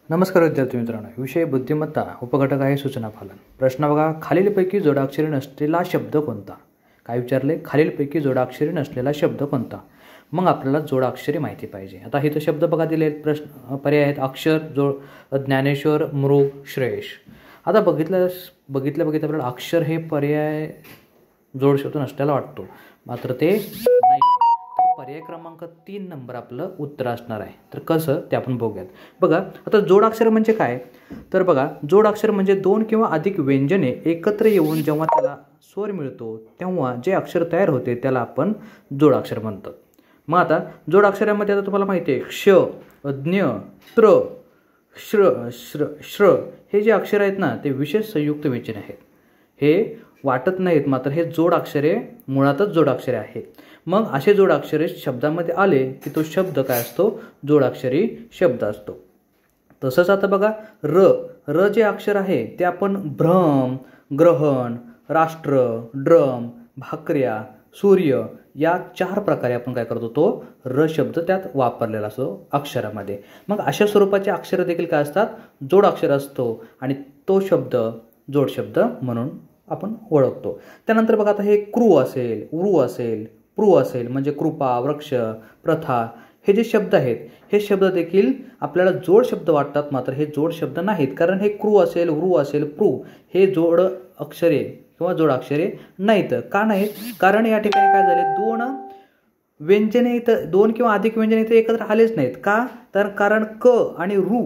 नमस्कार विद्यार्थी मित्रांनो, विषय बुद्धिमत्ता, उपघटक आहे सूचना पालन। प्रश्न बघा, खालीलपैकी जोडाक्षरी नसलेला शब्द कोणता? काय विचारले? खालीलपैकी जोडाक्षरी नसलेला शब्द कोणता? मग आपल्याला जोडाक्षरी माहिती पाहिजे। आता इथे शब्द बघा दिले आहेत, प्रश्न पर्याय आहेत अक्षर, ज्ञानेश्वर, मृग, श्रेयश। आता बघितलं आपल्याला अक्षर हे पर्याय जोड शब्द नसलेला वाटतो, मात्र ते नाही। पर्याय क्रमांक 3 नंबर आपलं उत्तर असणार आहे। तर कसं ते आपण बघूयात। बघा, आता जोडाक्षर म्हणजे काय? तर बघा, जोडाक्षर म्हणजे दोन किंवा अधिक व्यंजने एकत्र येऊन जेव्हा त्याला स्वर मिळतो तेव्हा जे अक्षर तयार होते त्याला आपण जोडाक्षर म्हणतात। मग आता जोडाक्षरामध्ये आता तुम्हाला माहिती आहे क्ष, ज्ञ, त्र, श्र, श्र, श्र हे जे अक्षर आहेत ना ते विशेष संयुक्त व्यंजने आहेत। हे वाटत नाहीत, मात्र हे जोडाक्षरे मुळातच जोडाक्षरे आहेत। मग असे जोडाक्षरे शब्दामध्ये आले की तो शब्द काय असतो? जोडाक्षरी शब्द असतो। तसंच आता बघा, र जे अक्षर आहे ते आपण भ्रम, ग्रहण, राष्ट्र, ड्रम, भाकऱ्या, सूर्य या 4 प्रकारे आपण काय करतो? तो र शब्द त्यात वापरलेला असतो अक्षरामध्ये। मग अशा स्वरूपाचे अक्षर देखील काय असतात? जोडाक्षर असतो आणि तो शब्द जोड शब्द म्हणून आपण ओळखतो। त्यानंतर बघा, आता हे क्रू असेल, उरू असेल, प्रू असेल म्हणजे कृपा, वृक्ष, प्रथा हे जे शब्द आहेत हे शब्द देखील आपल्याला जोड शब्द वाटतात, मात्र हे जोड शब्द नाहीत। कारण हे क्रू असेल, उरू असेल, प्रू हे जोड अक्षरे किंवा जोडाक्षरे नाहीत। का नाहीत? कारण या ठिकाणी काय झाले, दोन व्यंजने इथं, दोन किंवा अधिक व्यंजने इथं एकत्र आलेच नाहीत। का? तर कारण क आणि रू,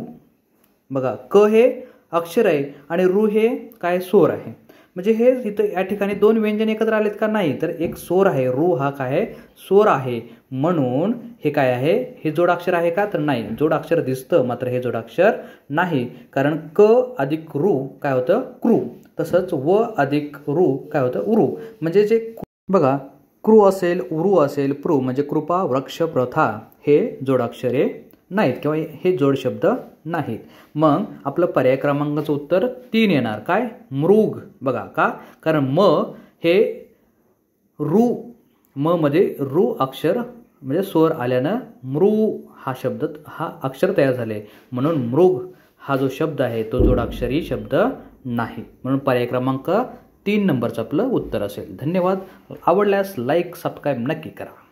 बघा क हे अक्षर आहे आणि रू हे काय स्वर आहे। म्हणजे हे इथं या ठिकाणी दोन व्यंजन एकत्र आलेत का? नाही, तर एक स्वर आहे, रू हा काय आहे? स्वर आहे। म्हणून हे काय आहे? हे जोडाक्षर आहे का? तर नाही, जोडाक्षर दिसतं मात्र हे जोडाक्षर नाही। कारण क अधिक रू काय होतं? क्रू। तसंच व अधिक रू काय होतं? उरू। म्हणजे जे बघा, क्रू असेल, उरू असेल, प्रू म्हणजे कृपा, वृक्ष, प्रथा हे जोडाक्षरे नाहीत किंवा हे जोड शब्द नाहीत। मग आपलं पर्याय क्रमांकाचं उत्तर 3 येणार। काय? मृग। बघा का? कारण म हे रू, म मध्ये रू अक्षर म्हणजे स्वर आल्यानं मृ हा शब्द, हा अक्षर तयार झाले, म्हणून मृग हा जो शब्द आहे तो जोडाक्षरी शब्द नाही। म्हणून पर्याय क्रमांक 3 नंबरचं आपलं उत्तर असेल। धन्यवाद। आवडल्यास लाईक, सबस्क्राईब नक्की करा।